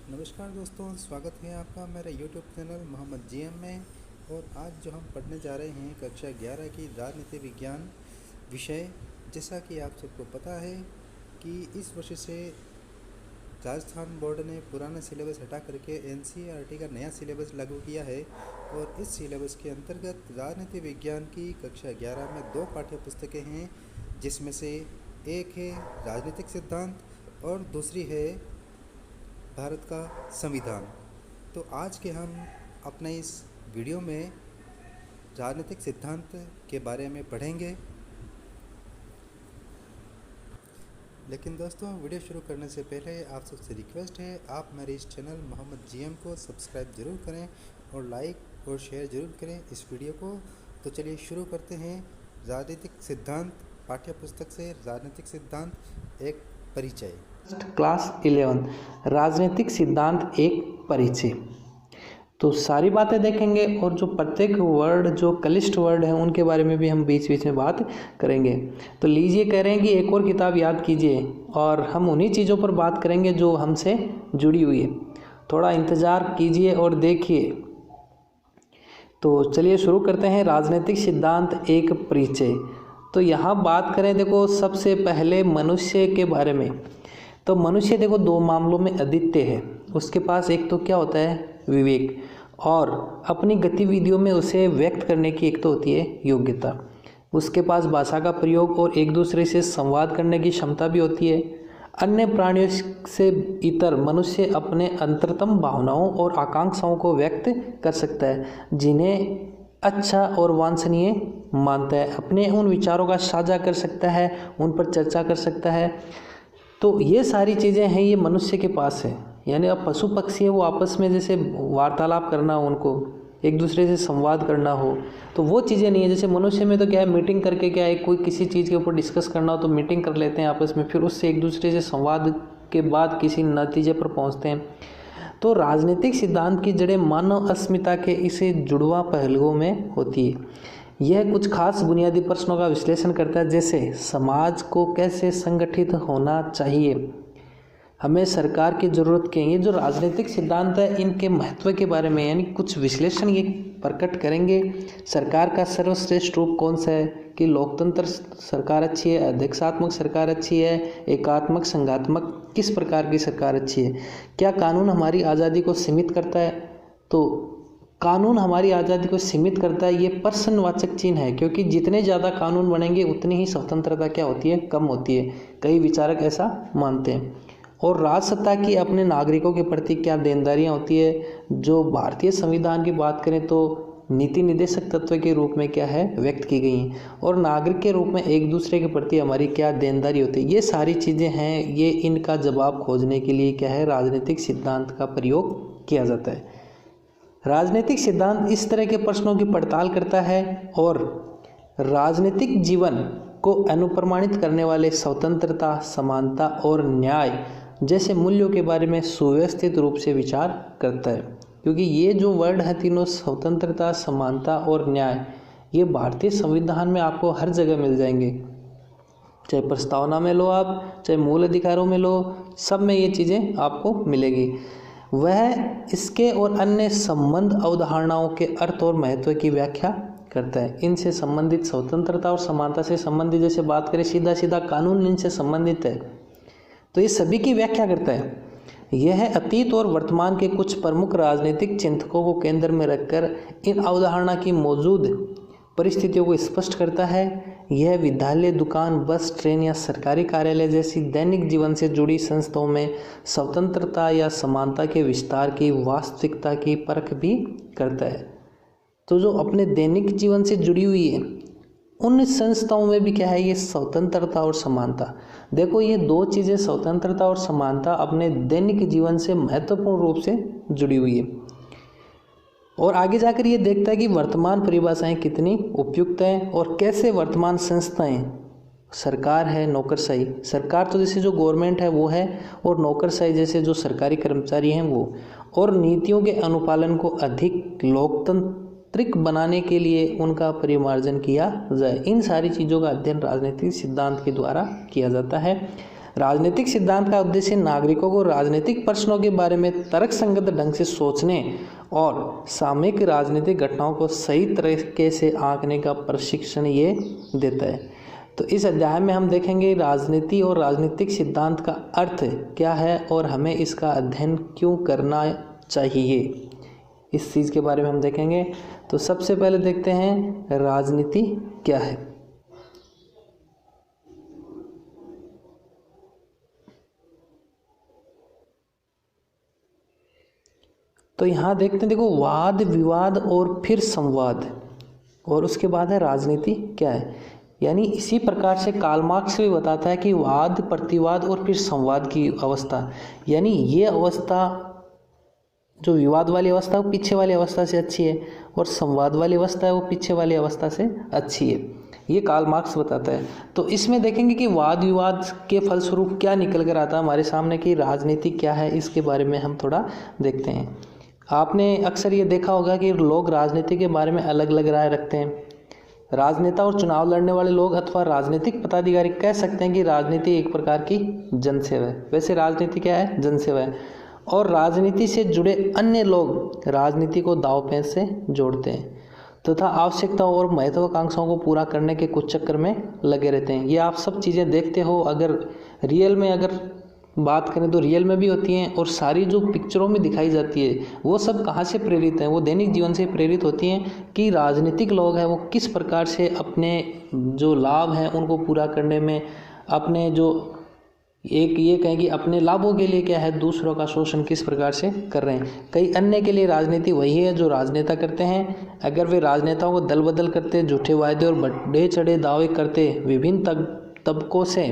नमस्कार दोस्तों, स्वागत है आपका मेरे YouTube चैनल मोहम्मद जीएम में। और आज जो हम पढ़ने जा रहे हैं कक्षा 11 की राजनीति विज्ञान विषय। जैसा कि आप सबको पता है कि इस वर्ष से राजस्थान बोर्ड ने पुराना सिलेबस हटा करके NCERT का नया सिलेबस लागू किया है। और इस सिलेबस के अंतर्गत राजनीति विज्ञान की कक्षा 11 में 2 पाठ्य पुस्तकें हैं, जिसमें से एक है राजनीतिक सिद्धांत और दूसरी है भारत का संविधान। तो आज के हम अपने इस वीडियो में राजनीतिक सिद्धांत के बारे में पढ़ेंगे। लेकिन दोस्तों, वीडियो शुरू करने से पहले आप सबसे रिक्वेस्ट है, आप मेरे इस चैनल मोहम्मद जीएम को सब्सक्राइब ज़रूर करें और लाइक और शेयर ज़रूर करें इस वीडियो को। तो चलिए शुरू करते हैं राजनीतिक सिद्धांत पाठ्य पुस्तक से। राजनीतिक सिद्धांत एक परिचय। क्लास 11 राजनीतिक सिद्धांत एक परिचय। तो सारी बातें देखेंगे और जो प्रत्येक वर्ड जो क्लिष्ट वर्ड हैं उनके बारे में भी हम बीच बीच में बात करेंगे। तो लीजिए, कह रहे हैं कि एक और किताब याद कीजिए और हम उन्हीं चीज़ों पर बात करेंगे जो हमसे जुड़ी हुई है। थोड़ा इंतज़ार कीजिए और देखिए। तो चलिए शुरू करते हैं राजनीतिक सिद्धांत एक परिचय। तो यहाँ बात करें, देखो सबसे पहले मनुष्य के बारे में। तो मनुष्य देखो 2 मामलों में अद्वितीय है। उसके पास एक तो क्या होता है, विवेक, और अपनी गतिविधियों में उसे व्यक्त करने की एक तो होती है योग्यता। उसके पास भाषा का प्रयोग और एक दूसरे से संवाद करने की क्षमता भी होती है। अन्य प्राणियों से इतर मनुष्य अपने अंतरतम भावनाओं और आकांक्षाओं को व्यक्त कर सकता है, जिन्हें अच्छा और वांछनीय मानता है। अपने उन विचारों का साझा कर सकता है, उन पर चर्चा कर सकता है। तो ये सारी चीज़ें हैं, ये मनुष्य के पास है। यानी अब पशु पक्षी है, वो आपस में जैसे वार्तालाप करना हो, उनको एक दूसरे से संवाद करना हो, तो वो चीज़ें नहीं है। जैसे मनुष्य में तो क्या है, मीटिंग करके क्या है, कोई किसी चीज़ के ऊपर डिस्कस करना हो तो मीटिंग कर लेते हैं आपस में, फिर उससे एक दूसरे से संवाद के बाद किसी नतीजे पर पहुँचते हैं। तो राजनीतिक सिद्धांत की जड़ें मानव अस्मिता के इसे जुड़वा पहलुओं में होती है। यह कुछ खास बुनियादी प्रश्नों का विश्लेषण करता है, जैसे समाज को कैसे संगठित होना चाहिए, हमें सरकार की ज़रूरत क्या है। ये जो राजनीतिक सिद्धांत है, इनके महत्व के बारे में यानी कुछ विश्लेषण ये प्रकट करेंगे। सरकार का सर्वश्रेष्ठ रूप कौन सा है, कि लोकतंत्र सरकार अच्छी है, अध्यक्षात्मक सरकार अच्छी है, एकात्मक संघात्मक, किस प्रकार की सरकार अच्छी है। क्या कानून हमारी आज़ादी को सीमित करता है। तो कानून हमारी आज़ादी को सीमित करता है, ये प्रश्नवाचक चिन्ह है, क्योंकि जितने ज़्यादा कानून बनेंगे उतनी ही स्वतंत्रता क्या होती है, कम होती है। कई विचारक ऐसा मानते हैं। और राजसत्ता की अपने नागरिकों के प्रति क्या देनदारियाँ होती है। जो भारतीय संविधान की बात करें तो नीति निर्देशक तत्व के रूप में क्या है, व्यक्त की गई हैं। और नागरिक के रूप में एक दूसरे के प्रति हमारी क्या देनदारी होती है। ये सारी चीज़ें हैं, ये इनका जवाब खोजने के लिए क्या है, राजनीतिक सिद्धांत का प्रयोग किया जाता है। राजनीतिक सिद्धांत इस तरह के प्रश्नों की पड़ताल करता है और राजनीतिक जीवन को अनुप्रमाणित करने वाले स्वतंत्रता, समानता और न्याय जैसे मूल्यों के बारे में सुव्यवस्थित रूप से विचार करता है। क्योंकि ये जो वर्ड है तीनों, स्वतंत्रता, समानता और न्याय, ये भारतीय संविधान में आपको हर जगह मिल जाएंगे। चाहे प्रस्तावना में लो आप, चाहे मूल अधिकारों में लो, सब में ये चीज़ें आपको मिलेगी। वह इसके और अन्य संबंध अवधारणाओं के अर्थ और महत्व की व्याख्या करता है। इनसे संबंधित स्वतंत्रता और समानता से संबंधित जैसे बात करें, सीधा सीधा कानून इनसे संबंधित है, तो ये सभी की व्याख्या करता है। यह अतीत और वर्तमान के कुछ प्रमुख राजनीतिक चिंतकों को केंद्र में रखकर इन अवधारणा की मौजूद परिस्थितियों को स्पष्ट करता है। यह विद्यालय, दुकान, बस, ट्रेन या सरकारी कार्यालय जैसी दैनिक जीवन से जुड़ी संस्थाओं में स्वतंत्रता या समानता के विस्तार की वास्तविकता की परख भी करता है। तो जो अपने दैनिक जीवन से जुड़ी हुई है उन संस्थाओं में भी क्या है, ये स्वतंत्रता और समानता। देखो ये 2 चीज़ें, स्वतंत्रता और समानता, अपने दैनिक जीवन से महत्वपूर्ण रूप से जुड़ी हुई है। और आगे जाकर ये देखता है कि वर्तमान परिभाषाएं कितनी उपयुक्त हैं और कैसे वर्तमान संस्थाएं, सरकार है, नौकरशाही, सरकार तो जैसे जो गवर्नमेंट है वो है, और नौकरशाही जैसे जो सरकारी कर्मचारी हैं वो, और नीतियों के अनुपालन को अधिक लोकतांत्रिक बनाने के लिए उनका परिमार्जन किया जाए। इन सारी चीज़ों का अध्ययन राजनीतिक सिद्धांत के द्वारा किया जाता है। राजनीतिक सिद्धांत का उद्देश्य नागरिकों को राजनीतिक प्रश्नों के बारे में तर्कसंगत ढंग से सोचने और सामयिक राजनीतिक घटनाओं को सही तरीके से आंकने का प्रशिक्षण ये देता है। तो इस अध्याय में हम देखेंगे राजनीति और राजनीतिक सिद्धांत का अर्थ क्या है और हमें इसका अध्ययन क्यों करना चाहिए, इस चीज़ के बारे में हम देखेंगे। तो सबसे पहले देखते हैं राजनीति क्या है। तो यहाँ देखते हैं, देखो, वाद विवाद और फिर संवाद, और उसके बाद है राजनीति क्या है। यानी इसी प्रकार से कार्ल मार्क्स भी बताता है कि वाद प्रतिवाद और फिर संवाद की अवस्था, यानी ये अवस्था जो विवाद वाली अवस्था है वो पीछे वाली अवस्था से अच्छी है, और संवाद वाली अवस्था है वो पीछे वाली अवस्था से अच्छी है, ये कार्ल मार्क्स बताता है। तो इसमें देखेंगे कि वाद विवाद के फलस्वरूप क्या निकल कर आता है हमारे सामने कि राजनीति क्या है, इसके बारे में हम थोड़ा देखते हैं। आपने अक्सर ये देखा होगा कि लोग राजनीति के बारे में अलग अलग राय रखते हैं। राजनेता और चुनाव लड़ने वाले लोग अथवा राजनीतिक पदाधिकारी कह सकते हैं कि राजनीति एक प्रकार की जनसेवा है। वैसे राजनीति क्या है? जनसेवा है। और राजनीति से जुड़े अन्य लोग राजनीति को दांव पेच से जोड़ते हैं तथा आवश्यकताओं और महत्वाकांक्षाओं को पूरा करने के कुछ चक्कर में लगे रहते हैं। ये आप सब चीज़ें देखते हो। अगर रियल में अगर बात करें तो रियल में भी होती हैं, और सारी जो पिक्चरों में दिखाई जाती है वो सब कहाँ से प्रेरित हैं? वो दैनिक जीवन से प्रेरित होती हैं कि राजनीतिक लोग हैं वो किस प्रकार से अपने जो लाभ हैं उनको पूरा करने में, अपने जो एक ये कहें कि अपने लाभों के लिए क्या है दूसरों का शोषण किस प्रकार से कर रहे हैं। कई अन्य के लिए राजनीति वही है जो राजनेता करते हैं। अगर वे राजनेताओं को दल बदल करते, झूठे वायदे और बढ़े चढ़े दावे करते, विभिन्न तबकों से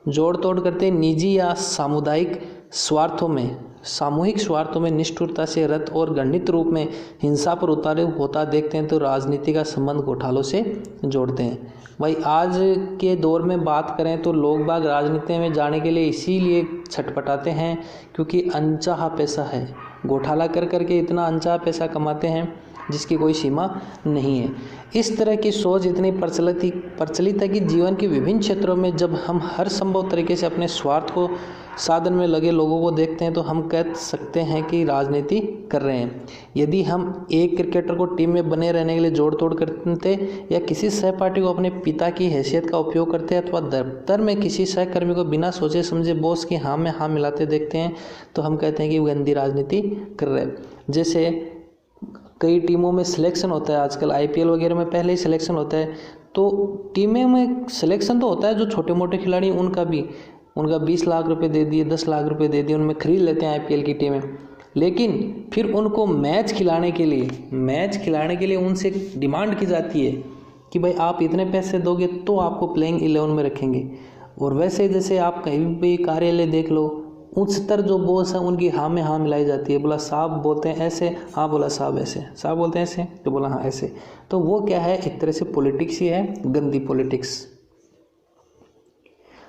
जोड़ तोड़ करते, निजी या सामुदायिक स्वार्थों में, सामूहिक स्वार्थों में निष्ठुरता से रत और घृणित रूप में हिंसा पर उतारे होता देखते हैं, तो राजनीति का संबंध घोटालों से जोड़ते हैं। भाई आज के दौर में बात करें तो लोग बाग राजनीति में जाने के लिए इसीलिए छटपटाते हैं क्योंकि अनचाहा पैसा है। घोटाला कर करके इतना अनचाहा पैसा कमाते हैं जिसकी कोई सीमा नहीं है। इस तरह की सोच इतनी प्रचलित है कि जीवन के विभिन्न क्षेत्रों में जब हम हर संभव तरीके से अपने स्वार्थ को साधन में लगे लोगों को देखते हैं तो हम कह सकते हैं कि राजनीति कर रहे हैं। यदि हम एक क्रिकेटर को टीम में बने रहने के लिए जोड़ तोड़ करते या किसी सहपाठी को अपने पिता की हैसियत का उपयोग करते अथवा दफ्तर में किसी सहकर्मी को बिना सोचे समझे बॉस की हाँ में हाँ मिलाते देखते हैं तो हम कहते हैं कि वो गंदी राजनीति कर रहे हैं। जैसे कई टीमों में सिलेक्शन होता है आजकल, आईपीएल वगैरह में पहले ही सिलेक्शन होता है, तो टीमें में सिलेक्शन तो होता है, जो छोटे मोटे खिलाड़ी उनका 20 लाख रुपए दे दिए, 10 लाख रुपए दे दिए, उनमें खरीद लेते हैं आईपीएल की टीमें। लेकिन फिर उनको मैच खिलाने के लिए उनसे डिमांड की जाती है कि भाई आप इतने पैसे दोगे तो आपको प्लेइंग 11 में रखेंगे। और वैसे जैसे आप कहीं भी कार्यालय देख लो, उच्चतर जो बॉस है उनकी हाँ में हाँ मिलाई जाती है। बोला साहब बोलते हैं ऐसे, हाँ बोला साहब ऐसे, साहब बोलते हैं ऐसे तो बोला हाँ ऐसे। तो वो क्या है, एक तरह से पॉलिटिक्स ही है, गंदी पॉलिटिक्स।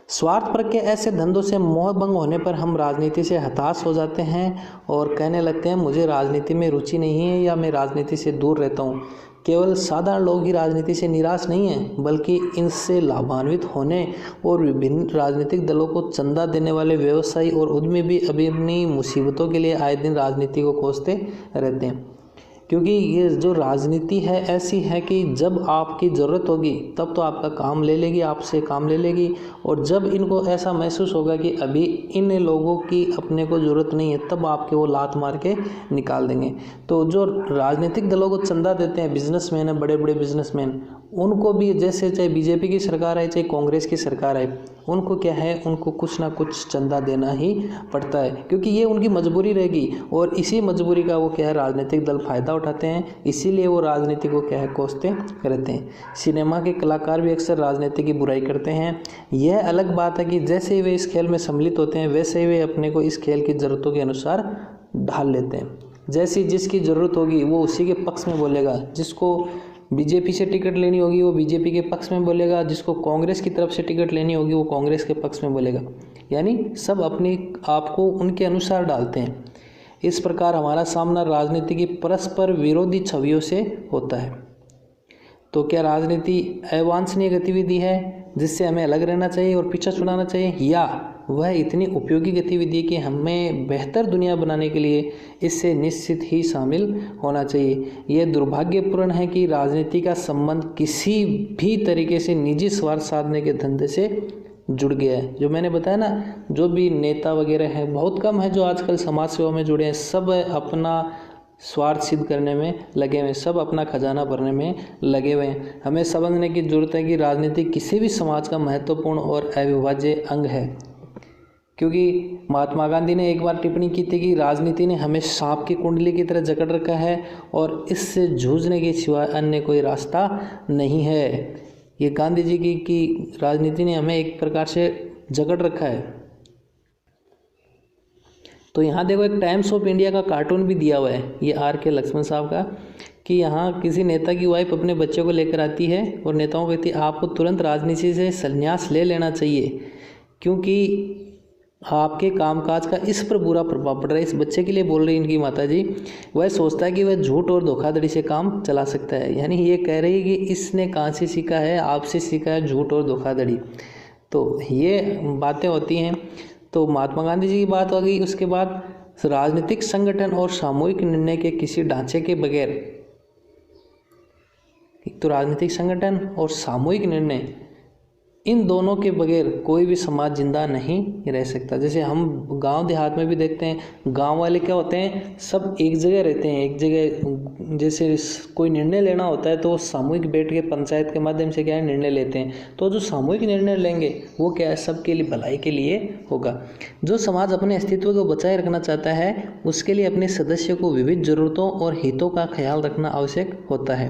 स्वार्थ पर के ऐसे धंधों से मोह भंग होने पर हम राजनीति से हताश हो जाते हैं और कहने लगते हैं मुझे राजनीति में रुचि नहीं है या मैं राजनीति से दूर रहता हूँ। केवल साधारण लोग ही राजनीति से निराश नहीं हैं, बल्कि इनसे लाभान्वित होने और विभिन्न राजनीतिक दलों को चंदा देने वाले व्यवसायी और उद्यमी भी अभी अपनी मुसीबतों के लिए आए दिन राजनीति को कोसते रहते हैं। क्योंकि ये जो राजनीति है ऐसी है कि जब आपकी ज़रूरत होगी तब तो आपका काम ले लेगी, आपसे काम ले लेगी, और जब इनको ऐसा महसूस होगा कि अभी इन लोगों की अपने को ज़रूरत नहीं है तब आपके वो लात मार के निकाल देंगे। तो जो राजनीतिक दलों को चंदा देते हैं बिजनेसमैन है, बड़े बड़े बिजनेसमैन, उनको भी जैसे चाहे बीजेपी की सरकार आए चाहे कांग्रेस की सरकार आए, उनको क्या है, उनको कुछ ना कुछ चंदा देना ही पड़ता है क्योंकि ये उनकी मजबूरी रहेगी। और इसी मजबूरी का वो क्या है, राजनीतिक दल फ़ायदा उठाते हैं, इसीलिए वो राजनीति को क्या है, कोसते रहते हैं। सिनेमा के कलाकार भी अक्सर राजनीति की बुराई करते हैं। यह अलग बात है कि जैसे ही वे इस खेल में सम्मिलित होते हैं वैसे ही वे अपने को इस खेल की ज़रूरतों के अनुसार ढाल लेते हैं। जैसी जिसकी ज़रूरत होगी वो उसी के पक्ष में बोलेगा। जिसको बीजेपी से टिकट लेनी होगी वो बीजेपी के पक्ष में बोलेगा, जिसको कांग्रेस की तरफ से टिकट लेनी होगी वो कांग्रेस के पक्ष में बोलेगा। यानी सब अपने आप को उनके अनुसार डालते हैं। इस प्रकार हमारा सामना राजनीति की परस्पर विरोधी छवियों से होता है। तो क्या राजनीति अवांछनीय गतिविधि है जिससे हमें अलग रहना चाहिए और पीछा छुड़ाना चाहिए, या वह इतनी उपयोगी गतिविधि है कि हमें बेहतर दुनिया बनाने के लिए इससे निश्चित ही शामिल होना चाहिए? यह दुर्भाग्यपूर्ण है कि राजनीति का संबंध किसी भी तरीके से निजी स्वार्थ साधने के धंधे से जुड़ गया है। जो मैंने बताया ना, जो भी नेता वगैरह हैं, बहुत कम है जो आजकल समाज सेवा में जुड़े हैं। सब अपना स्वार्थ सिद्ध करने में लगे हुए हैं, सब अपना खजाना भरने में लगे हुए हैं। हमें समझने की जरूरत है कि राजनीति किसी भी समाज का महत्वपूर्ण और अविभाज्य अंग है। क्योंकि महात्मा गांधी ने एक बार टिप्पणी की थी कि राजनीति ने हमें सांप की कुंडली की तरह जकड़ रखा है और इससे जूझने के सिवाय अन्य कोई रास्ता नहीं है। ये गांधी जी की राजनीति ने हमें एक प्रकार से जकड़ रखा है। तो यहाँ देखो, एक टाइम्स ऑफ इंडिया का कार्टून भी दिया हुआ है, ये R.K. लक्ष्मण साहब का, कि यहाँ किसी नेता की वाइफ अपने बच्चे को लेकर आती है और नेताओं को कहती है आपको तुरंत राजनीति से संन्यास ले लेना चाहिए, क्योंकि आपके कामकाज का इस पर बुरा प्रभाव पड़ रहा है। इस बच्चे के लिए बोल रही इनकी माता जी, वह सोचता है कि वह झूठ और धोखाधड़ी से काम चला सकता है। यानी ये कह रही है कि इसने कहाँ से सीखा है, आपसे सीखा है झूठ और धोखाधड़ी। तो ये बातें होती हैं। तो महात्मा गांधी जी की बात हो गई। उसके बाद राजनीतिक संगठन और सामूहिक निर्णय के किसी ढांचे के बगैर, तो राजनीतिक संगठन और सामूहिक निर्णय, इन दोनों के बगैर कोई भी समाज जिंदा नहीं रह सकता। जैसे हम गांव देहात में भी देखते हैं, गांव वाले क्या होते हैं, सब एक जगह रहते हैं, एक जगह। जैसे कोई निर्णय लेना होता है तो सामूहिक बैठ के पंचायत के माध्यम से क्या है निर्णय लेते हैं। तो जो सामूहिक निर्णय लेंगे वो क्या है, सबके लिए भलाई के लिए होगा। जो समाज अपने अस्तित्व को बचाए रखना चाहता है उसके लिए अपने सदस्यों को विविध जरूरतों और हितों का ख्याल रखना आवश्यक होता है।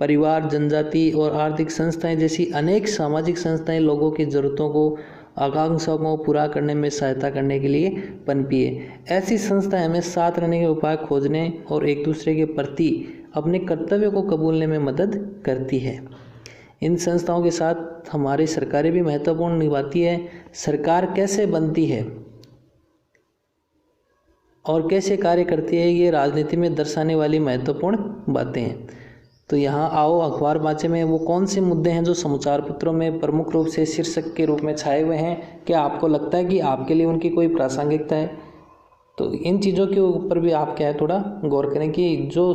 परिवार, जनजाति और आर्थिक संस्थाएं जैसी अनेक सामाजिक संस्थाएं लोगों की ज़रूरतों को, आकांक्षाओं को पूरा करने में सहायता करने के लिए पनपी है। ऐसी संस्थाएं हमें साथ रहने के उपाय खोजने और एक दूसरे के प्रति अपने कर्तव्यों को कबूलने में मदद करती है। इन संस्थाओं के साथ हमारी सरकारें भी महत्वपूर्ण निभाती है। सरकार कैसे बनती है और कैसे कार्य करती है, ये राजनीति में दर्शाने वाली महत्वपूर्ण बातें हैं। तो यहाँ आओ अखबार बाँचे में वो कौन से मुद्दे हैं जो समाचार पत्रों में प्रमुख रूप से शीर्षक के रूप में छाए हुए हैं, क्या आपको लगता है कि आपके लिए उनकी कोई प्रासंगिकता है? तो इन चीज़ों के ऊपर भी आप क्या है थोड़ा गौर करें कि जो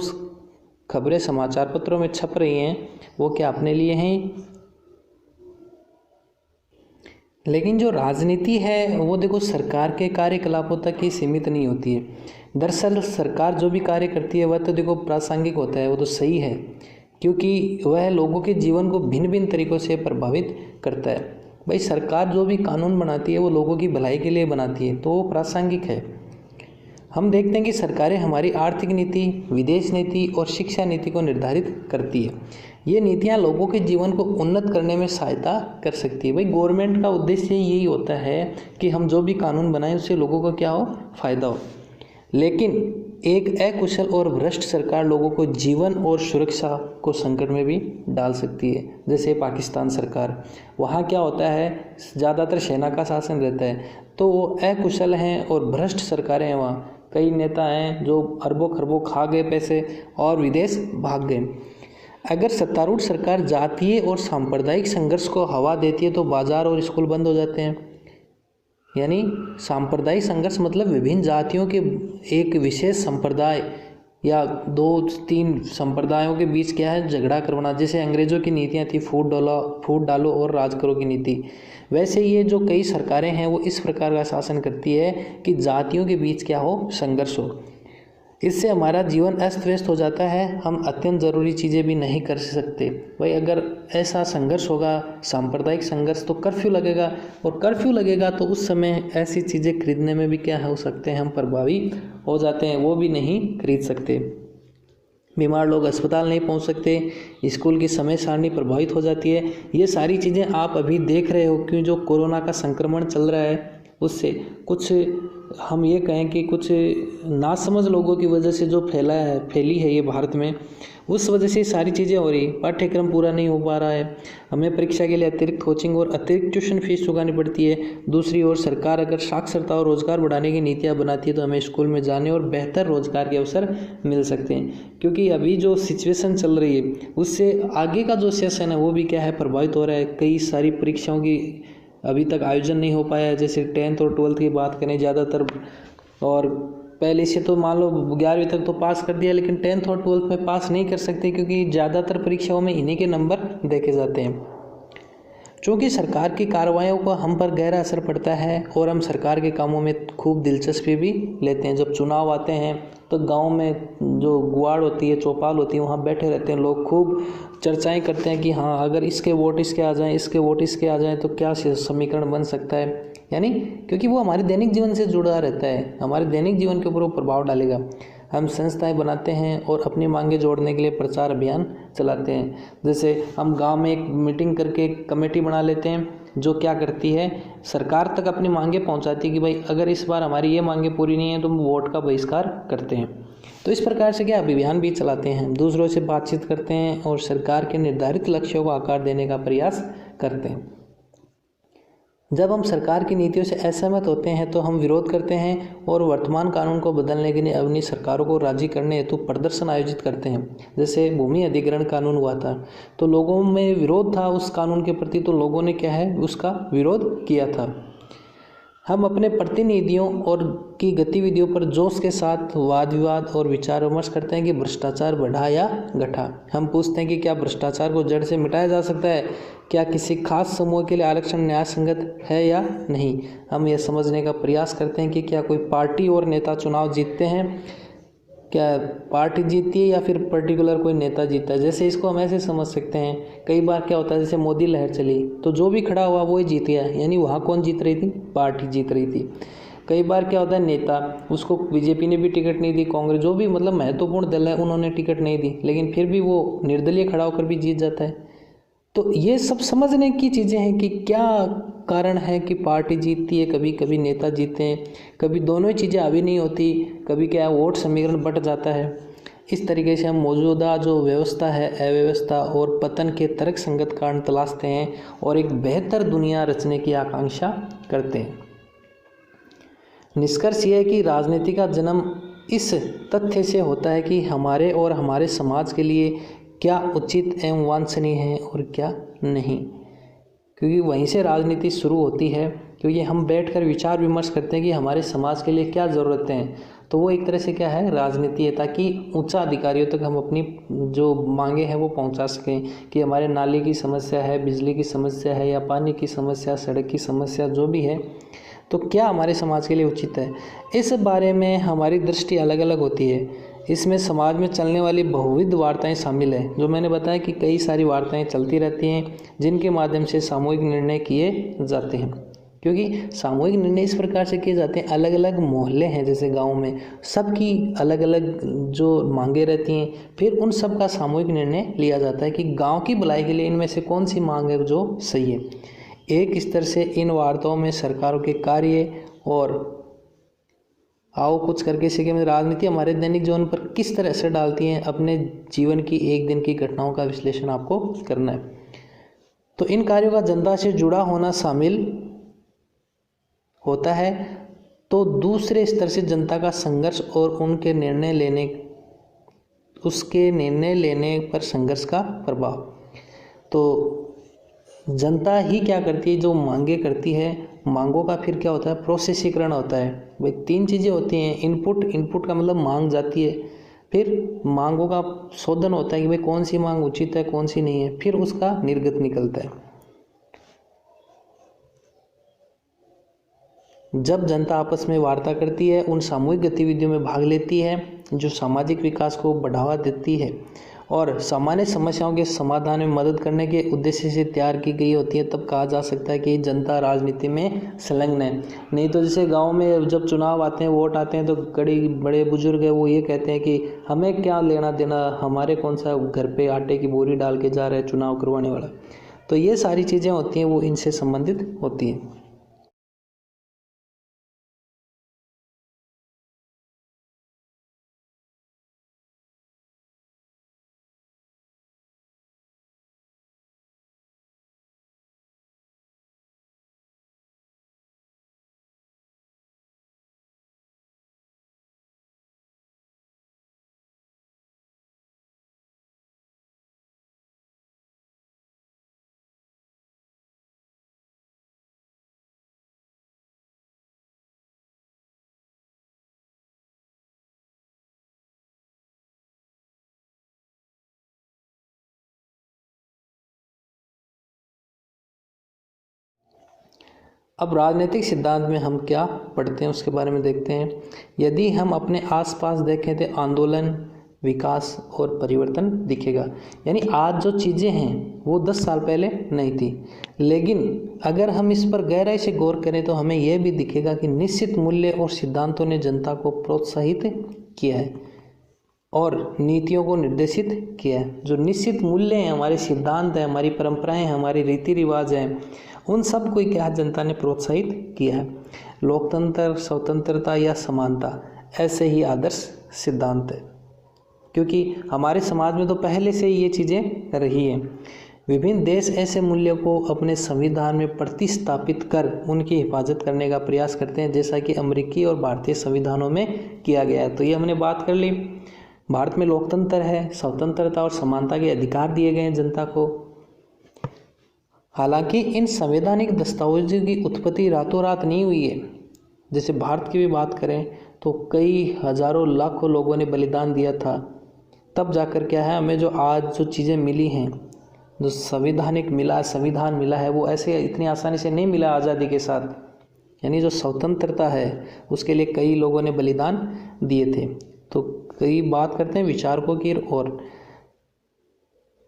खबरें समाचार पत्रों में छप रही हैं वो क्या अपने लिए हैं। लेकिन जो राजनीति है वो देखो सरकार के कार्यकलापों तक ही सीमित नहीं होती है। दरअसल सरकार जो भी कार्य करती है वह तो देखो प्रासंगिक होता है, वो तो सही है, क्योंकि वह लोगों के जीवन को भिन्न भिन्न तरीक़ों से प्रभावित करता है। भाई सरकार जो भी कानून बनाती है वो लोगों की भलाई के लिए बनाती है, तो वो प्रासंगिक है। हम देखते हैं कि सरकारें हमारी आर्थिक नीति, विदेश नीति और शिक्षा नीति को निर्धारित करती है। ये नीतियाँ लोगों के जीवन को उन्नत करने में सहायता कर सकती है। भाई गवर्नमेंट का उद्देश्य यही होता है कि हम जो भी कानून बनाएं उससे लोगों को क्या हो, फ़ायदा हो। लेकिन एक अकुशल और भ्रष्ट सरकार लोगों को जीवन और सुरक्षा को संकट में भी डाल सकती है। जैसे पाकिस्तान सरकार, वहाँ क्या होता है, ज़्यादातर सेना का शासन रहता है, तो वो अकुशल हैं और भ्रष्ट सरकारें हैं। वहाँ कई नेता हैं जो अरबों खरबों खा गए पैसे और विदेश भाग गए। अगर सत्तारूढ़ सरकार जातीय और सांप्रदायिक संघर्ष को हवा देती है तो बाजार और स्कूल बंद हो जाते हैं। यानी सांप्रदायिक संघर्ष मतलब विभिन्न जातियों के एक विशेष संप्रदाय या 2-3 संप्रदायों के बीच क्या है, झगड़ा करवाना। जैसे अंग्रेज़ों की नीतियाँ थी फूट डालो और राज करो की नीति, वैसे ये जो कई सरकारें हैं वो इस प्रकार का शासन करती है कि जातियों के बीच क्या हो, संघर्ष हो। इससे हमारा जीवन अस्त व्यस्त हो जाता है, हम अत्यंत ज़रूरी चीज़ें भी नहीं कर सकते। भाई अगर ऐसा संघर्ष होगा, सांप्रदायिक संघर्ष, तो कर्फ्यू लगेगा, और कर्फ्यू लगेगा तो उस समय ऐसी चीज़ें खरीदने में भी क्या हो सकते हैं, हम प्रभावित हो जाते हैं, वो भी नहीं खरीद सकते। बीमार लोग अस्पताल नहीं पहुंच सकते, स्कूल की समय सारणी प्रभावित हो जाती है। ये सारी चीज़ें आप अभी देख रहे हो कि जो कोरोना का संक्रमण चल रहा है उससे कुछ हम ये कहें कि कुछ नासमझ लोगों की वजह से जो फैली है ये भारत में, उस वजह से सारी चीज़ें हो रही। पाठ्यक्रम पूरा नहीं हो पा रहा है, हमें परीक्षा के लिए अतिरिक्त कोचिंग और अतिरिक्त ट्यूशन फीस चुकानी पड़ती है। दूसरी ओर सरकार अगर साक्षरता और रोजगार बढ़ाने की नीतियाँ बनाती है तो हमें स्कूल में जाने और बेहतर रोजगार के अवसर मिल सकते हैं। क्योंकि अभी जो सिचुएशन चल रही है उससे आगे का जो सेशन है वो भी क्या है, प्रभावित हो रहा है। कई सारी परीक्षाओं की अभी तक आयोजन नहीं हो पाया है, जैसे 10th और 12th की बात करें ज़्यादातर, और पहले से तो मान लो 11वीं तक तो पास कर दिया, लेकिन 10th और 12th में पास नहीं कर सकते क्योंकि ज़्यादातर परीक्षाओं में इन्हीं के नंबर देखे जाते हैं। चूँकि सरकार की कार्रवाइयों का हम पर गहरा असर पड़ता है और हम सरकार के कामों में खूब दिलचस्पी भी लेते हैं। जब चुनाव आते हैं तो गांव में जो गुआड़ होती है, चौपाल होती है, वहाँ बैठे रहते हैं लोग, खूब चर्चाएं करते हैं कि हाँ अगर इसके वोट इसके आ जाएं, इसके वोट इसके आ जाएं तो क्या समीकरण बन सकता है। यानी क्योंकि वो हमारे दैनिक जीवन से जुड़ा रहता है, हमारे दैनिक जीवन के ऊपर वो प्रभाव डालेगा। हम संस्थाएं बनाते हैं और अपनी मांगें जोड़ने के लिए प्रचार अभियान चलाते हैं। जैसे हम गांव में एक मीटिंग करके एक कमेटी बना लेते हैं जो क्या करती है, सरकार तक अपनी मांगें पहुंचाती है कि भाई अगर इस बार हमारी ये मांगें पूरी नहीं है तो हम वोट का बहिष्कार करते हैं। तो इस प्रकार से क्या अभियान भी चलाते हैं, दूसरों से बातचीत करते हैं और सरकार के निर्धारित लक्ष्यों को आकार देने का प्रयास करते हैं। जब हम सरकार की नीतियों से असहमत होते हैं तो हम विरोध करते हैं और वर्तमान कानून को बदलने के लिए अपनी सरकारों को राजी करने हेतु प्रदर्शन आयोजित करते हैं। जैसे भूमि अधिग्रहण कानून हुआ था तो लोगों में विरोध था उस कानून के प्रति, तो लोगों ने क्या है उसका विरोध किया था। हम अपने प्रतिनिधियों और की गतिविधियों पर जोश के साथ वाद विवाद और विचार विमर्श करते हैं कि भ्रष्टाचार बढ़ा या घटा। हम पूछते हैं कि क्या भ्रष्टाचार को जड़ से मिटाया जा सकता है, क्या किसी खास समूह के लिए आरक्षण न्याय संगत है या नहीं। हम यह समझने का प्रयास करते हैं कि क्या कोई पार्टी और नेता चुनाव जीतते हैं, क्या पार्टी जीतती है या फिर पर्टिकुलर कोई नेता जीता है। जैसे इसको हम ऐसे समझ सकते हैं, कई बार क्या होता है जैसे मोदी लहर चली तो जो भी खड़ा हुआ वो ही जीत गया, यानी वहाँ कौन जीत रही थी, पार्टी जीत रही थी। कई बार क्या होता है नेता, उसको बीजेपी ने भी टिकट नहीं दी, कांग्रेस जो भी मतलब महत्वपूर्ण दल है उन्होंने टिकट नहीं दी, लेकिन फिर भी वो निर्दलीय खड़ा होकर भी जीत जाता है। तो ये सब समझने की चीज़ें हैं कि क्या कारण है कि पार्टी जीतती है, कभी कभी नेता जीतते हैं, कभी दोनों ही चीज़ें अभी नहीं होती, कभी क्या वोट समीकरण बट जाता है। इस तरीके से हम मौजूदा जो व्यवस्था है, अव्यवस्था और पतन के तर्क संगत कारण तलाशते हैं और एक बेहतर दुनिया रचने की आकांक्षा करते हैं। निष्कर्ष यह है कि राजनीति का जन्म इस तथ्य से होता है कि हमारे और हमारे समाज के लिए क्या उचित एवं वांछनीय है और क्या नहीं, क्योंकि वहीं से राजनीति शुरू होती है। क्योंकि हम बैठकर विचार विमर्श करते हैं कि हमारे समाज के लिए क्या ज़रूरतें हैं, तो वो एक तरह से क्या है राजनीति है, ताकि उच्च अधिकारियों तक हम अपनी जो मांगे हैं वो पहुंचा सकें कि हमारे नाले की समस्या है, बिजली की समस्या है या पानी की समस्या, सड़क की समस्या जो भी है, तो क्या हमारे समाज के लिए उचित है। इस बारे में हमारी दृष्टि अलग अलग होती है। इसमें समाज में चलने वाली बहुविध वार्ताएं शामिल हैं, जो मैंने बताया कि कई सारी वार्ताएं चलती रहती हैं जिनके माध्यम से सामूहिक निर्णय किए जाते हैं। क्योंकि सामूहिक निर्णय इस प्रकार से किए जाते हैं, अलग अलग मोहल्ले हैं जैसे गांव में, सबकी अलग अलग जो मांगे रहती हैं, फिर उन सब का सामूहिक निर्णय लिया जाता है कि गाँव की भलाई के लिए इनमें से कौन सी मांग है जो सही है। एक स्तर से इन वार्ताओं में सरकारों के कार्य और आओ कुछ करके सीखे में राजनीति हमारे दैनिक जीवन पर किस तरह असर डालती है, अपने जीवन की एक दिन की घटनाओं का विश्लेषण आपको करना है। तो इन कार्यों का जनता से जुड़ा होना शामिल होता है। तो दूसरे स्तर से जनता का संघर्ष और उसके निर्णय लेने पर संघर्ष का प्रभाव। तो जनता ही क्या करती है, जो मांगे करती है, मांगों का फिर क्या होता है प्रोसेसीकरण होता है। भाई तीन चीज़ें होती हैं, इनपुट का मतलब मांग जाती है, फिर मांगों का शोधन होता है कि भाई कौन सी मांग उचित है कौन सी नहीं है, फिर उसका निर्गत निकलता है। जब जनता आपस में वार्ता करती है, उन सामूहिक गतिविधियों में भाग लेती है जो सामाजिक विकास को बढ़ावा देती है और सामान्य समस्याओं के समाधान में मदद करने के उद्देश्य से तैयार की गई होती है, तब कहा जा सकता है कि जनता राजनीति में संलग्न है। नहीं तो जैसे गांव में जब चुनाव आते हैं, वोट आते हैं, तो बड़े बुजुर्ग है वो ये कहते हैं कि हमें क्या लेना देना, हमारे कौन सा घर पे आटे की बोरी डाल के जा रहा है चुनाव करवाने वाला। तो ये सारी चीज़ें होती हैं वो इनसे संबंधित होती हैं। अब राजनीतिक सिद्धांत में हम क्या पढ़ते हैं उसके बारे में देखते हैं। यदि हम अपने आसपास देखें तो आंदोलन, विकास और परिवर्तन दिखेगा। यानी आज जो चीज़ें हैं वो 10 साल पहले नहीं थी, लेकिन अगर हम इस पर गहराई से गौर करें तो हमें यह भी दिखेगा कि निश्चित मूल्य और सिद्धांतों ने जनता को प्रोत्साहित किया है और नीतियों को निर्देशित किया है। जो निश्चित मूल्य हैं, हमारे सिद्धांत हैं, हमारी परंपराएं हैं, हमारी रीति रिवाज हैं, उन सब को क्या जनता ने प्रोत्साहित किया है। लोकतंत्र, स्वतंत्रता या समानता ऐसे ही आदर्श सिद्धांत है, क्योंकि हमारे समाज में तो पहले से ही ये चीज़ें रही हैं। विभिन्न देश ऐसे मूल्यों को अपने संविधान में प्रतिस्थापित कर उनकी हिफाजत करने का प्रयास करते हैं, जैसा कि अमेरिकी और भारतीय संविधानों में किया गया है। तो ये हमने बात कर ली। भारत में लोकतंत्र है, स्वतंत्रता और समानता के अधिकार दिए गए हैं जनता को। हालांकि इन संवैधानिक दस्तावेजों की उत्पत्ति रातों रात नहीं हुई है। जैसे भारत की भी बात करें तो कई हजारों लाखों लोगों ने बलिदान दिया था, तब जाकर क्या है हमें जो आज जो चीज़ें मिली हैं, जो संविधान मिला है, वो ऐसे इतनी आसानी से नहीं मिला आज़ादी के साथ। यानी जो स्वतंत्रता है उसके लिए कई लोगों ने बलिदान दिए थे। तो कई बात करते हैं विचारकों की, और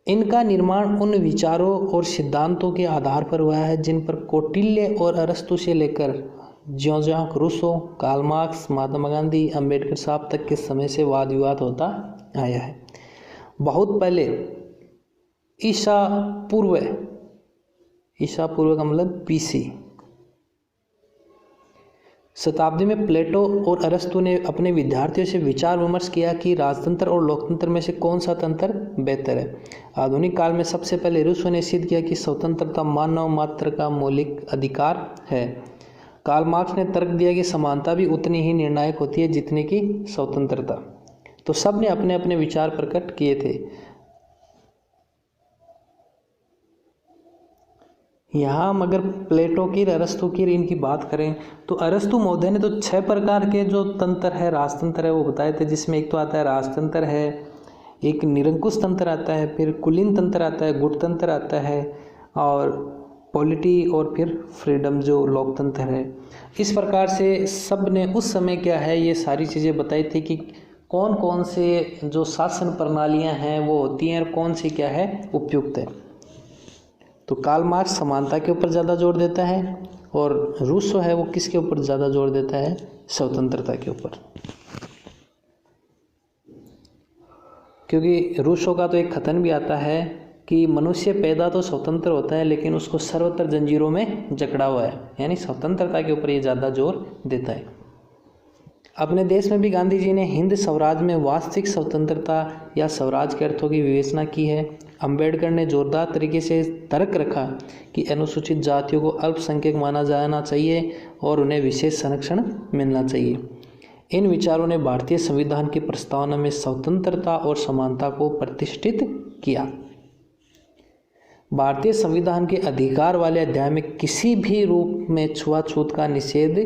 इनका निर्माण उन विचारों और सिद्धांतों के आधार पर हुआ है जिन पर कौटिल्य और अरस्तु से लेकर ज्यों Rousseau, Karl Marx, Mahatma Gandhi, Ambedkar साहब तक के समय से वाद विवाद होता आया है। बहुत पहले ईसा पूर्व का मतलब BC शताब्दी में प्लेटो और अरस्तु ने अपने विद्यार्थियों से विचार विमर्श किया कि राजतंत्र और लोकतंत्र में से कौन सा तंत्र बेहतर है। आधुनिक काल में सबसे पहले रूसो ने सिद्ध किया कि स्वतंत्रता मानव मात्र का मौलिक अधिकार है। कार्ल मार्क्स ने तर्क दिया कि समानता भी उतनी ही निर्णायक होती है जितनी कि स्वतंत्रता। तो सब ने अपने अपने विचार प्रकट किए थे। यहाँ हम अगर प्लेटो की, अरस्तु की इनकी बात करें तो अरस्तु महोदय ने तो 6 प्रकार के जो तंत्र है, राजतंत्र है, वो बताए थे। जिसमें एक तो आता है राजतंत्र है, एक निरंकुश तंत्र आता है, फिर कुलीन तंत्र आता है, गुटतंत्र आता है, और पॉलिटी, और फिर फ्रीडम जो लोकतंत्र है। इस प्रकार से सब ने उस समय क्या है ये सारी चीज़ें बताई थी कि कौन कौन से जो शासन प्रणालियाँ हैं वो होती हैं और कौन सी क्या है उपयुक्त है। तो कार्ल मार्क्स समानता के ऊपर ज़्यादा जोर देता है, और रूसो है वो किसके ऊपर ज़्यादा जोर देता है, स्वतंत्रता के ऊपर। क्योंकि रूसो का तो एक कथन भी आता है कि मनुष्य पैदा तो स्वतंत्र होता है लेकिन उसको सर्वत्र जंजीरों में जकड़ा हुआ है। यानी स्वतंत्रता के ऊपर ये ज़्यादा जोर देता है। अपने देश में भी गांधी जी ने हिंद स्वराज में वास्तविक स्वतंत्रता या स्वराज के अर्थों की विवेचना की है। अंबेडकर ने जोरदार तरीके से तर्क रखा कि अनुसूचित जातियों को अल्पसंख्यक माना जाना चाहिए और उन्हें विशेष संरक्षण मिलना चाहिए। इन विचारों ने भारतीय संविधान की प्रस्तावना में स्वतंत्रता और समानता को प्रतिष्ठित किया। भारतीय संविधान के अधिकार वाले अध्याय में किसी भी रूप में छुआछूत का निषेध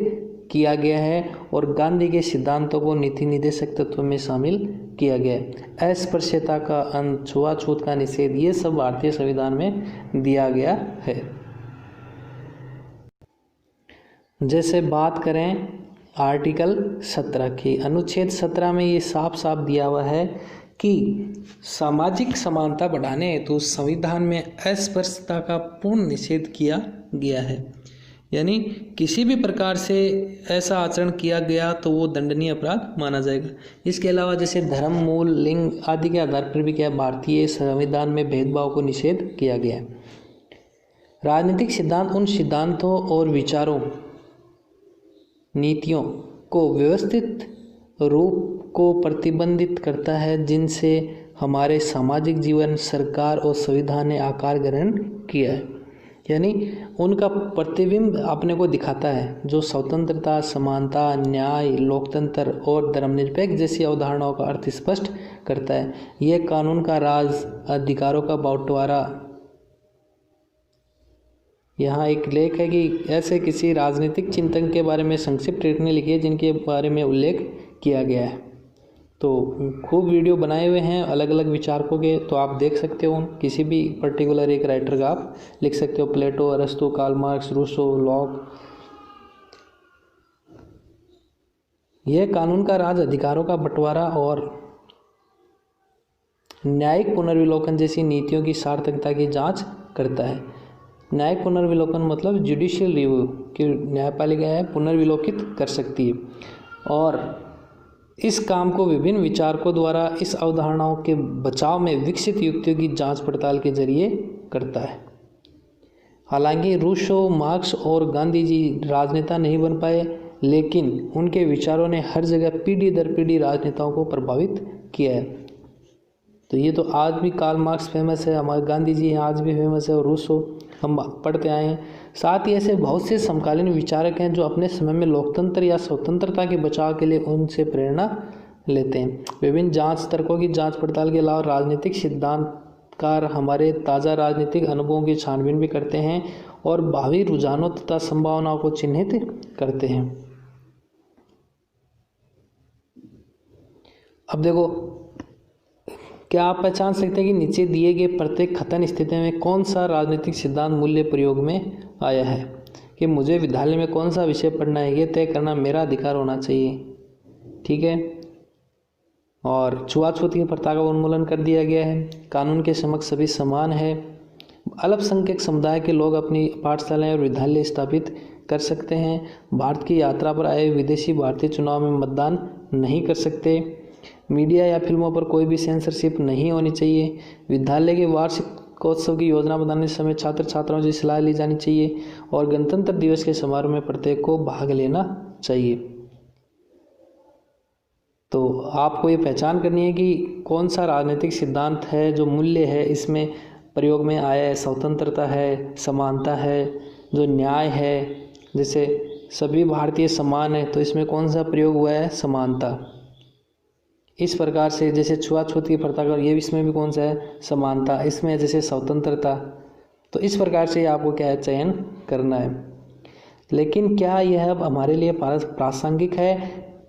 किया गया है और गांधी के सिद्धांतों को नीति निर्देशक तत्व में शामिल किया गया है। अस्पृश्यता का अंत, छुआछूत का निषेध, ये सब भारतीय संविधान में दिया गया है। जैसे बात करें आर्टिकल 17 की, अनुच्छेद 17 में ये साफ साफ दिया हुआ है कि सामाजिक समानता बढ़ाने हेतु संविधान में अस्पृश्यता का पूर्ण निषेध किया गया है। यानी किसी भी प्रकार से ऐसा आचरण किया गया तो वो दंडनीय अपराध माना जाएगा। इसके अलावा जैसे धर्म, मूल, लिंग आदि के आधार पर भी क्या भारतीय संविधान में भेदभाव को निषेध किया गया है। राजनीतिक सिद्धांत उन सिद्धांतों और विचारों, नीतियों को व्यवस्थित रूप को प्रतिबंधित करता है जिनसे हमारे सामाजिक जीवन, सरकार और संविधान ने आकार ग्रहण किया है। यानी उनका प्रतिबिंब अपने को दिखाता है, जो स्वतंत्रता, समानता, न्याय, लोकतंत्र और धर्मनिरपेक्ष जैसी अवधारणाओं का अर्थ स्पष्ट करता है। यह कानून का राज, अधिकारों का बंटवारा। यहाँ एक लेख है कि ऐसे किसी राजनीतिक चिंतन के बारे में संक्षिप्त टिप्पणी लिखी है जिनके बारे में उल्लेख किया गया है। तो खूब वीडियो बनाए हुए हैं अलग अलग विचारकों के, तो आप देख सकते हो। किसी भी पर्टिकुलर एक राइटर का आप लिख सकते हो, प्लेटो, अरस्तु, कार्ल मार्क्स, रूसो, लॉक, यह कानून का राज अधिकारों का बंटवारा और न्यायिक पुनर्विलोकन जैसी नीतियों की सार्थकता की जांच करता है। न्यायिक पुनर्विलोकन मतलब जुडिशियल रिव्यू कि न्यायपालिका है पुनर्विलोकित कर सकती है, और इस काम को विभिन्न विचारकों द्वारा इस अवधारणाओं के बचाव में विकसित युक्तियों की जांच पड़ताल के जरिए करता है। हालांकि रूसो, मार्क्स और गांधी जी राजनेता नहीं बन पाए, लेकिन उनके विचारों ने हर जगह पीढ़ी दर पीढ़ी राजनेताओं को प्रभावित किया है। तो ये तो आज भी कार्ल मार्क्स फेमस है, हमारे गांधी जी आज भी फेमस है, और रूसो हम पढ़ते आए हैं। साथ ही ऐसे बहुत से समकालीन विचारक हैं जो अपने समय में लोकतंत्र या स्वतंत्रता के बचाव के लिए उनसे प्रेरणा लेते हैं। विभिन्न जांच तर्कों की जांच पड़ताल के अलावा राजनीतिक सिद्धांतकार हमारे ताज़ा राजनीतिक अनुभवों की छानबीन भी करते हैं और भावी रुझानों तथा संभावनाओं को चिन्हित करते हैं। अब देखो, क्या आप पहचान सकते हैं कि नीचे दिए गए प्रत्येक कथन स्थिति में कौन सा राजनीतिक सिद्धांत मूल्य प्रयोग में आया है? कि मुझे विद्यालय में कौन सा विषय पढ़ना है, ये तय करना मेरा अधिकार होना चाहिए, ठीक है। और छुआछूत की प्रथा का उन्मूलन कर दिया गया है। कानून के समक्ष सभी समान है। अल्पसंख्यक समुदाय के लोग अपनी पाठशालाएं और विद्यालय स्थापित कर सकते हैं। भारत की यात्रा पर आए विदेशी भारतीय चुनाव में मतदान नहीं कर सकते। मीडिया या फिल्मों पर कोई भी सेंसरशिप नहीं होनी चाहिए। विद्यालय के वार्षिकोत्सव की योजना बनाने समय छात्र छात्राओं से सलाह ली जानी चाहिए और गणतंत्र दिवस के समारोह में प्रत्येक को भाग लेना चाहिए। तो आपको ये पहचान करनी है कि कौन सा राजनीतिक सिद्धांत है जो मूल्य है इसमें प्रयोग में आया है। स्वतंत्रता है, समानता है, जो न्याय है, जैसे सभी भारतीय समान है तो इसमें कौन सा प्रयोग हुआ है? समानता। इस प्रकार से जैसे छुआछूत की प्रथा का ये इसमें भी कौन सा है? समानता। इसमें जैसे स्वतंत्रता। तो इस प्रकार से आपको क्या है? चयन करना है। लेकिन क्या यह अब हमारे लिए प्रासंगिक है?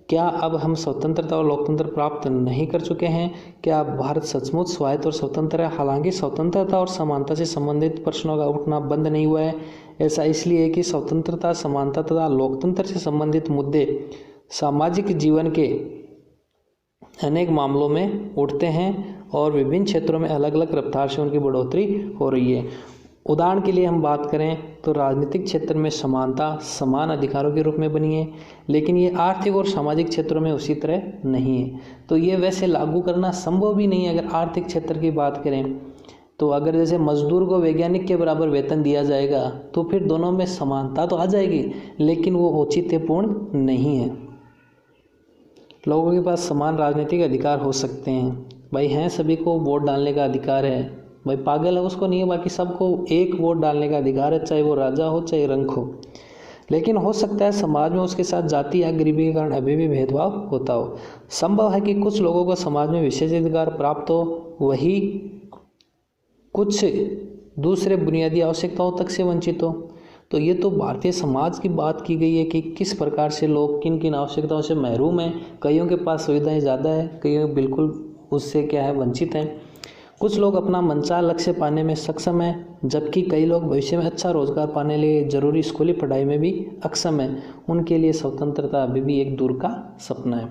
क्या अब हम स्वतंत्रता और लोकतंत्र प्राप्त नहीं कर चुके हैं? क्या भारत सचमुच स्वायत्त और स्वतंत्र है? हालांकि स्वतंत्रता और समानता से संबंधित प्रश्नों का उठना बंद नहीं हुआ है। ऐसा इसलिए कि स्वतंत्रता, समानता तथा लोकतंत्र से संबंधित मुद्दे सामाजिक जीवन के अनेक मामलों में उठते हैं और विभिन्न क्षेत्रों में अलग अलग रफ्तार से उनकी बढ़ोतरी हो रही है। उदाहरण के लिए हम बात करें तो राजनीतिक क्षेत्र में समानता समान अधिकारों के रूप में बनी है, लेकिन ये आर्थिक और सामाजिक क्षेत्रों में उसी तरह नहीं है। तो ये वैसे लागू करना संभव भी नहीं है। अगर आर्थिक क्षेत्र की बात करें तो अगर जैसे मजदूर को वैज्ञानिक के बराबर वेतन दिया जाएगा तो फिर दोनों में समानता तो आ जाएगी, लेकिन वो औचित्यपूर्ण नहीं है। लोगों के पास समान राजनीतिक अधिकार हो सकते हैं, भाई हैं, सभी को वोट डालने का अधिकार है, भाई पागल है उसको नहीं है, बाकी सबको एक वोट डालने का अधिकार है, चाहे वो राजा हो चाहे रंक हो। लेकिन हो सकता है समाज में उसके साथ जाति या गरीबी के कारण अभी भी भेदभाव होता हो। संभव है कि कुछ लोगों को समाज में विशेष अधिकार प्राप्त हो, वही कुछ दूसरे बुनियादी आवश्यकताओं तक से वंचित हो। तो ये तो भारतीय समाज की बात की गई है कि किस प्रकार से लोग किन किन आवश्यकताओं से महरूम हैं। कईयों के पास सुविधाएं ज़्यादा है, कईयों बिल्कुल उससे क्या है वंचित हैं। कुछ लोग अपना मनचाहा लक्ष्य पाने में सक्षम हैं, जबकि कई लोग भविष्य में अच्छा रोजगार पाने के लिए जरूरी स्कूली पढ़ाई में भी अक्षम हैं। उनके लिए स्वतंत्रता अभी भी एक दूर का सपना है।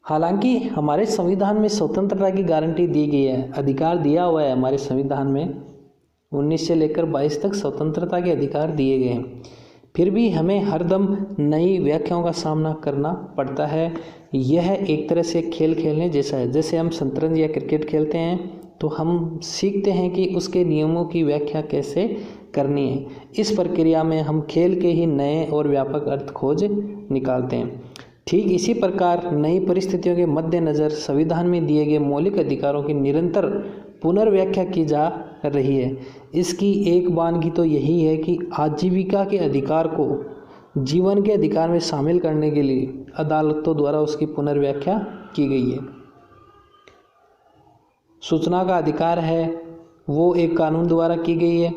हालांकि हमारे संविधान में स्वतंत्रता की गारंटी दी गई है, अधिकार दिया हुआ है। हमारे संविधान में 19 से लेकर 22 तक स्वतंत्रता के अधिकार दिए गए हैं, फिर भी हमें हरदम नई व्याख्याओं का सामना करना पड़ता है। यह एक तरह से खेल खेलने जैसा है। जैसे हम शतरंज या क्रिकेट खेलते हैं तो हम सीखते हैं कि उसके नियमों की व्याख्या कैसे करनी है। इस प्रक्रिया में हम खेल के ही नए और व्यापक अर्थ खोज निकालते हैं। ठीक इसी प्रकार नई परिस्थितियों के मद्देनज़र संविधान में दिए गए मौलिक अधिकारों की निरंतर पुनर्व्याख्या की जा रही है। इसकी एक बानगी तो यही है कि आजीविका के अधिकार को जीवन के अधिकार में शामिल करने के लिए अदालतों द्वारा उसकी पुनर्व्याख्या की गई है। सूचना का अधिकार है, वो एक कानून द्वारा की गई है।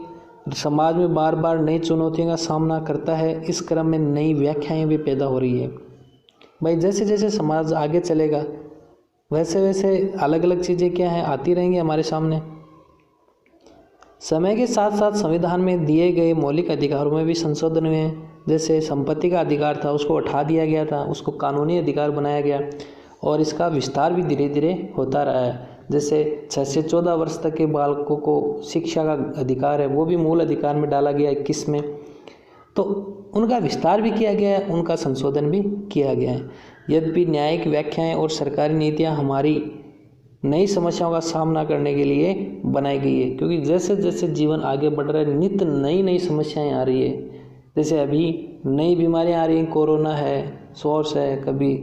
समाज में बार बार नई चुनौतियों का सामना करता है, इस क्रम में नई व्याख्याएं भी पैदा हो रही है। भाई जैसे जैसे समाज आगे चलेगा वैसे वैसे अलग अलग चीज़ें क्या हैं आती रहेंगी हमारे सामने। समय के साथ साथ संविधान में दिए गए मौलिक अधिकारों में भी संशोधन हुए हैं। जैसे संपत्ति का अधिकार था उसको उठा दिया गया था, उसको कानूनी अधिकार बनाया गया और इसका विस्तार भी धीरे धीरे होता रहा है। जैसे 6 से 14 वर्ष तक के बालकों को शिक्षा का अधिकार है, वो भी मूल अधिकार में डाला गया 21 में। तो उनका विस्तार भी किया गया है, उनका संशोधन भी किया गया है। यद्यपि न्यायिक व्याख्याएं और सरकारी नीतियां हमारी नई समस्याओं का सामना करने के लिए बनाई गई है, क्योंकि जैसे जैसे जीवन आगे बढ़ रहा है नित्य नई नई समस्याएं आ रही है। जैसे अभी नई बीमारियां आ रही हैं, कोरोना है, सॉर्स है, कभी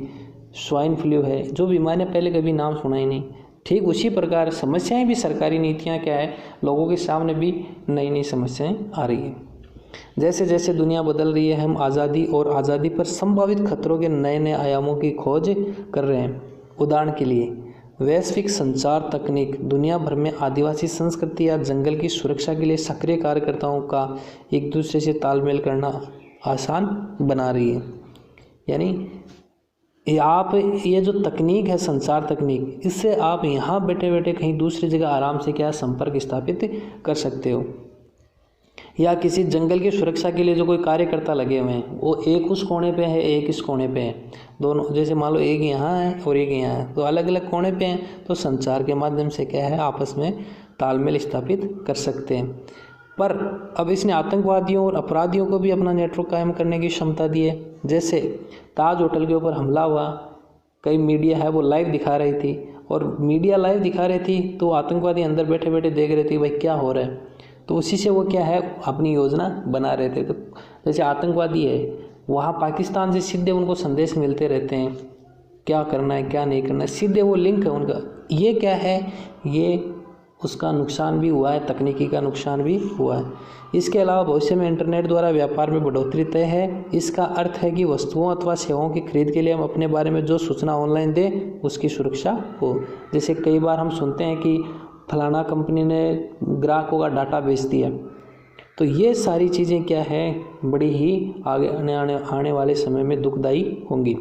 स्वाइन फ्लू है, जो बीमारियां पहले कभी नाम सुना ही नहीं। ठीक उसी प्रकार समस्याएं भी, सरकारी नीतियां क्या है, लोगों के सामने भी नई नई समस्याएं आ रही है। जैसे जैसे दुनिया बदल रही है, हम आज़ादी और आज़ादी पर संभावित खतरों के नए नए आयामों की खोज कर रहे हैं। उदाहरण के लिए वैश्विक संचार तकनीक दुनिया भर में आदिवासी संस्कृति या जंगल की सुरक्षा के लिए सक्रिय कार्यकर्ताओं का एक दूसरे से तालमेल करना आसान बना रही है। यानी ये जो तकनीक है, संचार तकनीक, इससे आप यहाँ बैठे बैठे कहीं दूसरी जगह आराम से क्या संपर्क स्थापित कर सकते हो। या किसी जंगल की सुरक्षा के लिए जो कोई कार्यकर्ता लगे हुए हैं, वो एक उस कोने पे है, एक इस कोने पे है, दोनों, जैसे मान लो एक यहाँ है और एक यहाँ है, तो अलग अलग कोने पे हैं, तो संचार के माध्यम से क्या है, आपस में तालमेल स्थापित कर सकते हैं। पर अब इसने आतंकवादियों और अपराधियों को भी अपना नेटवर्क कायम करने की क्षमता दी है। जैसे ताज होटल के ऊपर हमला हुआ, कई मीडिया है वो लाइव दिखा रही थी, और मीडिया लाइव दिखा रही थी तो आतंकवादी अंदर बैठे बैठे देख रहे थे भाई क्या हो रहा है, तो उसी से वो क्या है, अपनी योजना बना रहे थे। तो जैसे आतंकवादी है, वहाँ पाकिस्तान से सीधे उनको संदेश मिलते रहते हैं क्या करना है क्या नहीं करना है, सीधे वो लिंक है उनका। ये क्या है, ये उसका नुकसान भी हुआ है, तकनीकी का नुकसान भी हुआ है। इसके अलावा भविष्य में इंटरनेट द्वारा व्यापार में बढ़ोतरी तय है। इसका अर्थ है कि वस्तुओं अथवा सेवाओं की खरीद के लिए हम अपने बारे में जो सूचना ऑनलाइन दें उसकी सुरक्षा हो। जैसे कई बार हम सुनते हैं कि फलाना कंपनी ने ग्राहकों का डाटा बेच दिया, तो ये सारी चीज़ें क्या है, बड़ी ही आगे आने वाले समय में दुखदायी होंगी।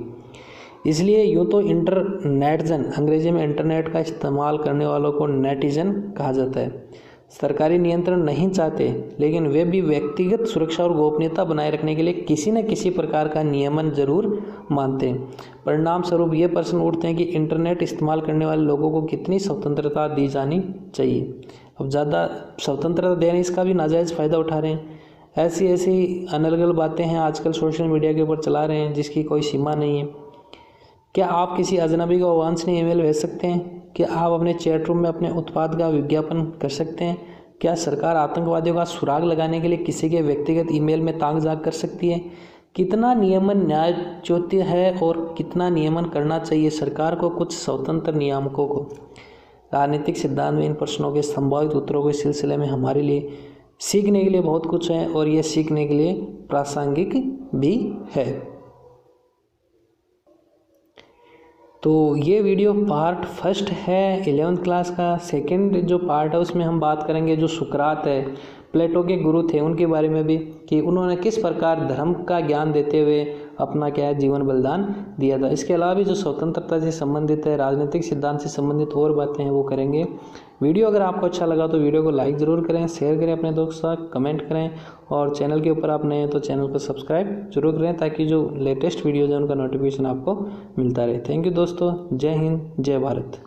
इसलिए यूँ तो इंटरनेटजन, अंग्रेजी में इंटरनेट का इस्तेमाल करने वालों को नेटिजन कहा जाता है, सरकारी नियंत्रण नहीं चाहते, लेकिन वे भी व्यक्तिगत सुरक्षा और गोपनीयता बनाए रखने के लिए किसी न किसी प्रकार का नियमन जरूर मानते हैं। परिणाम स्वरूप ये प्रश्न उठते हैं कि इंटरनेट इस्तेमाल करने वाले लोगों को कितनी स्वतंत्रता दी जानी चाहिए। अब ज़्यादा स्वतंत्रता देने इसका भी नाजायज़ फ़ायदा उठा रहे हैं। ऐसी ऐसी अनर्गल बातें हैं आजकल सोशल मीडिया के ऊपर चला रहे हैं जिसकी कोई सीमा नहीं है। क्या आप किसी अजनबी को अवांछनीय ईमेल भेज सकते हैं? क्या आप अपने चैट रूम में अपने उत्पाद का विज्ञापन कर सकते हैं? क्या सरकार आतंकवादियों का सुराग लगाने के लिए किसी के व्यक्तिगत ईमेल में ताक झाँक कर सकती है? कितना नियमन न्यायोचित है और कितना नियमन करना चाहिए सरकार को कुछ स्वतंत्र नियामकों को? राजनीतिक सिद्धांत में इन प्रश्नों के संभावित उत्तरों के सिलसिले में हमारे लिए सीखने के लिए बहुत कुछ है और यह सीखने के लिए प्रासंगिक भी है। तो ये वीडियो पार्ट फर्स्ट है 11th क्लास का। सेकंड जो पार्ट है उसमें हम बात करेंगे जो सुकरात है, प्लेटो के गुरु थे, उनके बारे में भी, कि उन्होंने किस प्रकार धर्म का ज्ञान देते हुए अपना क्या है जीवन बलिदान दिया था। इसके अलावा भी जो स्वतंत्रता से संबंधित है, राजनीतिक सिद्धांत से संबंधित और बातें हैं वो करेंगे। वीडियो अगर आपको अच्छा लगा तो वीडियो को लाइक ज़रूर करें, शेयर करें अपने दोस्तों के साथ, कमेंट करें, और चैनल के ऊपर आप नए हैं तो चैनल को सब्सक्राइब जरूर करें ताकि जो लेटेस्ट वीडियोज़ हैं उनका नोटिफिकेशन आपको मिलता रहे। थैंक यू दोस्तों, जय हिंद, जय भारत।